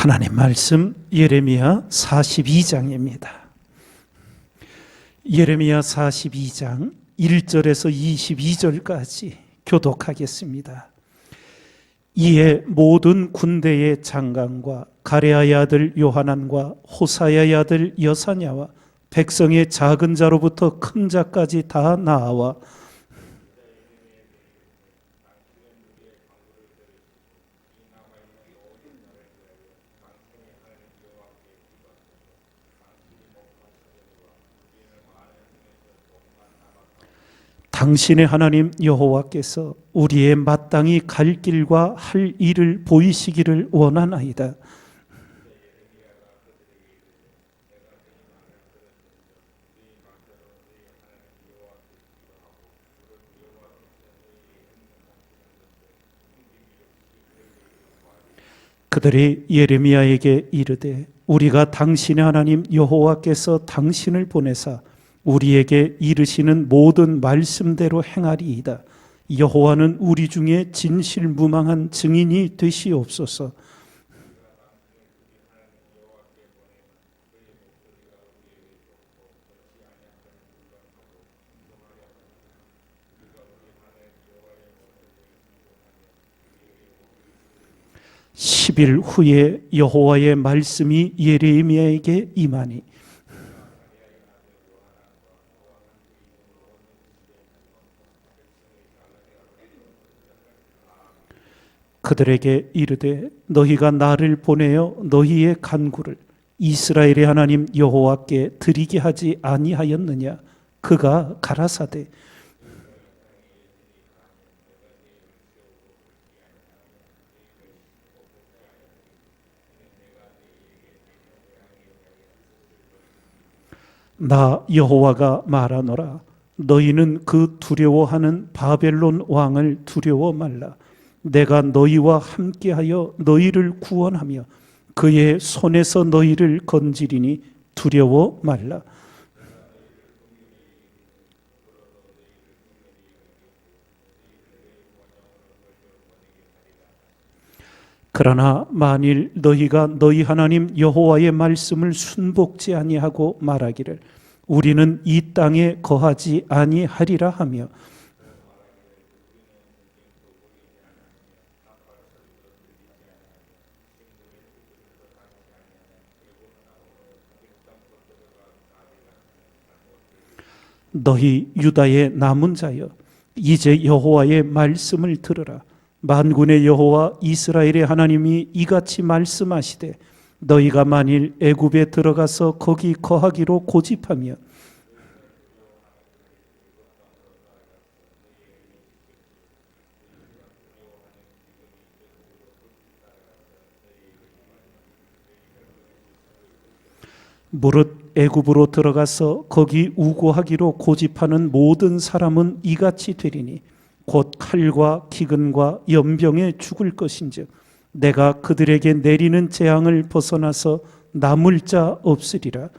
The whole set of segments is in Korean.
하나님 말씀 예레미야 42장입니다. 예레미야 42장 1절에서 22절까지 교독하겠습니다. 이에 모든 군대의 장관과 가레아의 아들 요하난과 호사야의 아들 여사냐와 백성의 작은 자로부터 큰 자까지 다 나와 당신의 하나님 여호와께서 우리의 마땅히 갈 길과 할 일을 보이시기를 원하나이다. 그들이 예레미야에게 이르되 우리가 당신의 하나님 여호와께서 당신을 보내사 우리에게 이르시는 모든 말씀대로 행하리이다. 여호와는 우리 중에 진실무망한 증인이 되시옵소서. (10일) 후에 여호와의 말씀이 예레미야에게 임하니 그들에게 이르되 너희가 나를 보내어 너희의 간구를 이스라엘의 하나님 여호와께 드리게 하지 아니하였느냐. 그가 가라사대 나 여호와가 말하노라. 너희는 그 두려워하는 바벨론 왕을 두려워 말라. 내가 너희와 함께하여 너희를 구원하며 그의 손에서 너희를 건지리니 두려워 말라. 그러나 만일 너희가 너희 하나님 여호와의 말씀을 순복지 아니하고 말하기를 우리는 이 땅에 거하지 아니하리라 하며 너희 유다의 남은 자여 이제 여호와의 말씀을 들으라. 만군의 여호와 이스라엘의 하나님이 이같이 말씀하시되 너희가 만일 애굽에 들어가서 거기 거하기로 고집하며 무릇 애굽으로 들어가서 거기 우고하기로 고집하는 모든 사람은 이같이 되리니 곧 칼과 기근과 연병에 죽을 것인즉 내가 그들에게 내리는 재앙을 벗어나서 남을 자 없으리라.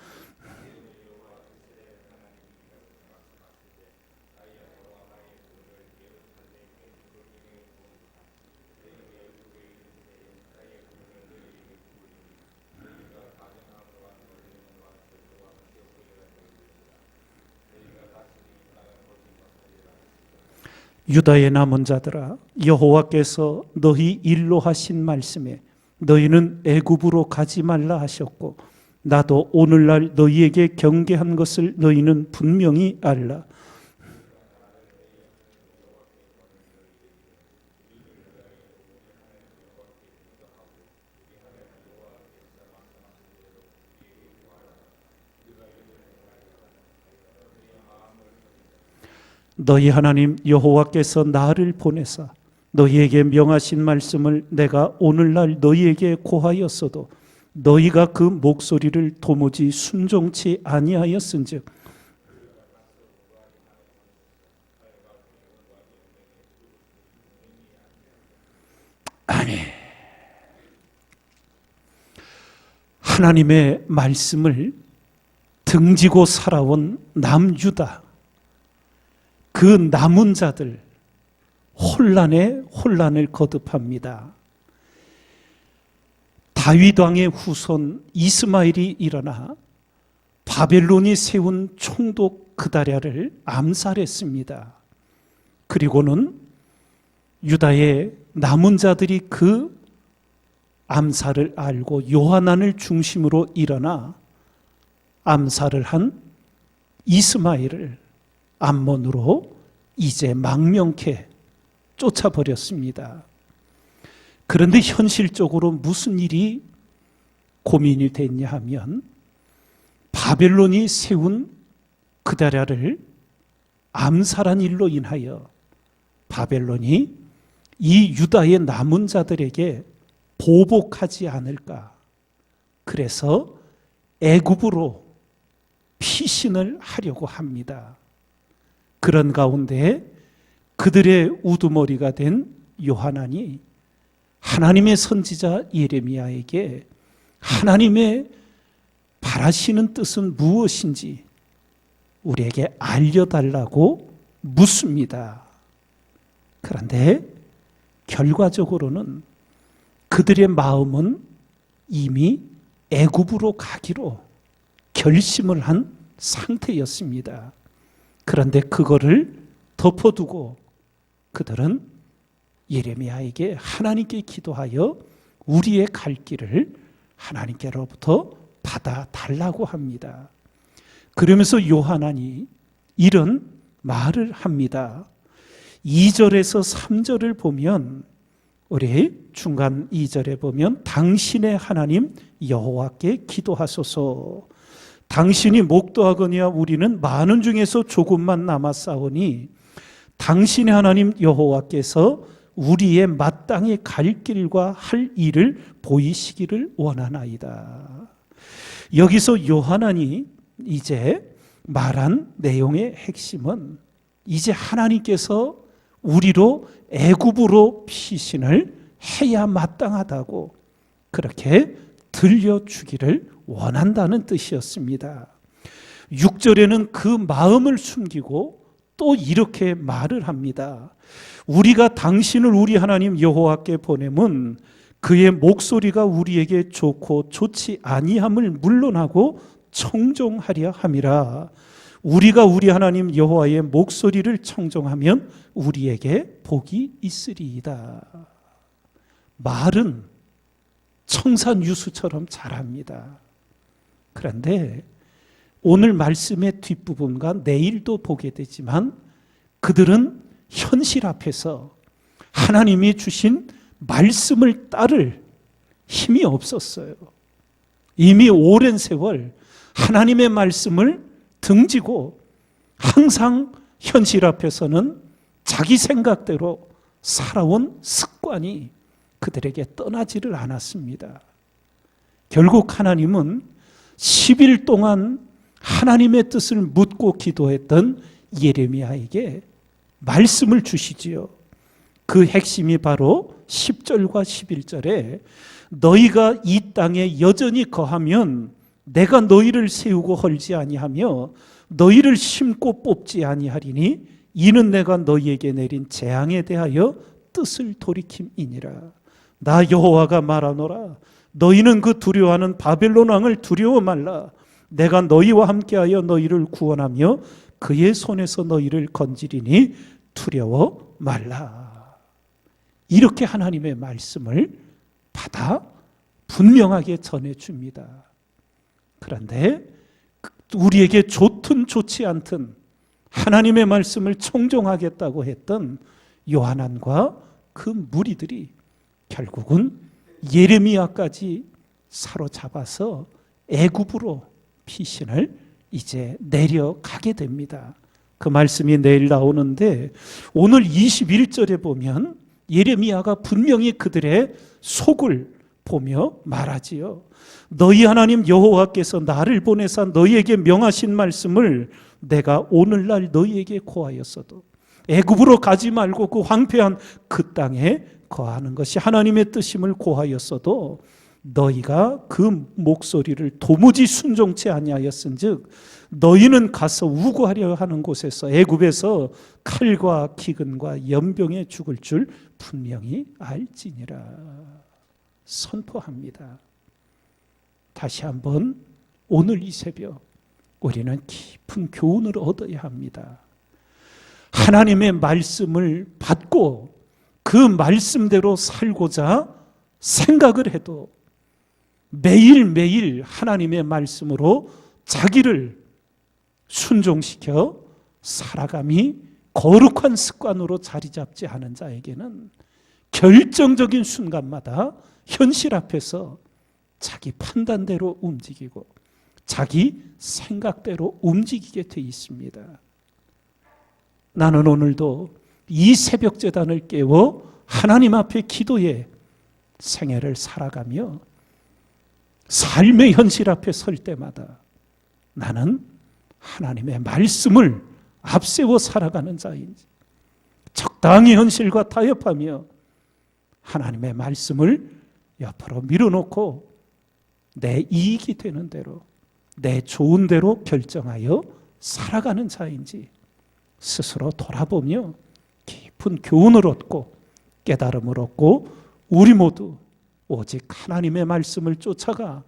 유다의 남은 자들아 여호와께서 너희 일로 하신 말씀에 너희는 애굽으로 가지 말라 하셨고 나도 오늘날 너희에게 경계한 것을 너희는 분명히 알라. 너희 하나님 여호와께서 나를 보내사 너희에게 명하신 말씀을 내가 오늘날 너희에게 고하였어도 너희가 그 목소리를 도무지 순종치 아니하였은즉 아니 하나님의 말씀을 등지고 살아온 남유다 그 남은 자들 혼란에 혼란을 거듭합니다. 다윗 왕의 후손 이스마엘이 일어나 바벨론이 세운 총독 그다랴를 암살했습니다. 그리고는 유다의 남은 자들이 그 암살을 알고 요하난을 중심으로 일어나 암살을 한 이스마엘을 암몬으로 이제 망명케 쫓아버렸습니다. 그런데 현실적으로 무슨 일이 고민이 됐냐 하면 바벨론이 세운 그다랴를 암살한 일로 인하여 바벨론이 이 유다의 남은 자들에게 보복하지 않을까. 그래서 애굽으로 피신을 하려고 합니다. 그런 가운데 그들의 우두머리가 된 요하난이 하나님의 선지자 예레미야에게 하나님의 바라시는 뜻은 무엇인지 우리에게 알려달라고 묻습니다. 그런데 결과적으로는 그들의 마음은 이미 애굽으로 가기로 결심을 한 상태였습니다. 그런데 그거를 덮어두고 그들은 예레미야에게 하나님께 기도하여 우리의 갈 길을 하나님께로부터 받아달라고 합니다. 그러면서 요하난이 이런 말을 합니다. 2절에서 3절을 보면 우리 중간 2절에 보면 당신의 하나님 여호와께 기도하소서. 당신이 목도하거니와 우리는 많은 중에서 조금만 남았사오니 당신의 하나님 여호와께서 우리의 마땅히 갈 길과 할 일을 보이시기를 원하나이다. 여기서 요하난이 이제 말한 내용의 핵심은 이제 하나님께서 우리로 애굽으로 피신을 해야 마땅하다고 그렇게 들려주기를 원한다는 뜻이었습니다. 6절에는 그 마음을 숨기고 또 이렇게 말을 합니다. 우리가 당신을 우리 하나님 여호와께 보내면 그의 목소리가 우리에게 좋고 좋지 아니함을 물론하고 청종하려 함이라. 우리가 우리 하나님 여호와의 목소리를 청종하면 우리에게 복이 있으리이다. 말은 청산유수처럼 잘합니다. 그런데 오늘 말씀의 뒷부분과 내일도 보게 되지만 그들은 현실 앞에서 하나님이 주신 말씀을 따를 힘이 없었어요. 이미 오랜 세월 하나님의 말씀을 등지고 항상 현실 앞에서는 자기 생각대로 살아온 습관이 그들에게 떠나지를 않았습니다. 결국 하나님은 10일 동안 하나님의 뜻을 묻고 기도했던 예레미야에게 말씀을 주시지요. 그 핵심이 바로 10절과 11절에 너희가 이 땅에 여전히 거하면 내가 너희를 세우고 헐지 아니하며 너희를 심고 뽑지 아니하리니 이는 내가 너희에게 내린 재앙에 대하여 뜻을 돌이킴이니라. 나 여호와가 말하노라. 너희는 그 두려워하는 바벨론 왕을 두려워 말라. 내가 너희와 함께하여 너희를 구원하며 그의 손에서 너희를 건지리니 두려워 말라. 이렇게 하나님의 말씀을 받아 분명하게 전해줍니다. 그런데 우리에게 좋든 좋지 않든 하나님의 말씀을 청종하겠다고 했던 요한안과 그 무리들이 결국은 예레미야까지 사로잡아서 애굽으로 피신을 이제 내려가게 됩니다. 그 말씀이 내일 나오는데 오늘 21절에 보면 예레미야가 분명히 그들의 속을 보며 말하지요. 너희 하나님 여호와께서 나를 보내사 너희에게 명하신 말씀을 내가 오늘날 너희에게 고하였어도 애굽으로 가지 말고 그 황폐한 그 땅에 거하는 것이 하나님의 뜻임을 고하였어도 너희가 그 목소리를 도무지 순종치 아니하였은즉 너희는 가서 우고하려 하는 곳에서 애굽에서 칼과 기근과 연병에 죽을 줄 분명히 알지니라. 선포합니다. 다시 한번 오늘 이 새벽 우리는 깊은 교훈을 얻어야 합니다. 하나님의 말씀을 받고 그 말씀대로 살고자 생각을 해도 매일매일 하나님의 말씀으로 자기를 순종시켜 살아감이 거룩한 습관으로 자리 잡지 않은 자에게는 결정적인 순간마다 현실 앞에서 자기 판단대로 움직이고 자기 생각대로 움직이게 돼 있습니다. 나는 오늘도 이 새벽 제단을 깨워 하나님 앞에 기도해 생애를 살아가며 삶의 현실 앞에 설 때마다 나는 하나님의 말씀을 앞세워 살아가는 자인지 적당히 현실과 타협하며 하나님의 말씀을 옆으로 밀어놓고 내 이익이 되는 대로 내 좋은 대로 결정하여 살아가는 자인지 스스로 돌아보며 깊은 교훈을 얻고 깨달음을 얻고 우리 모두 오직 하나님의 말씀을 쫓아가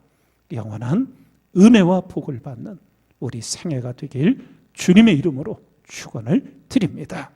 영원한 은혜와 복을 받는 우리 생애가 되길 주님의 이름으로 축원을 드립니다.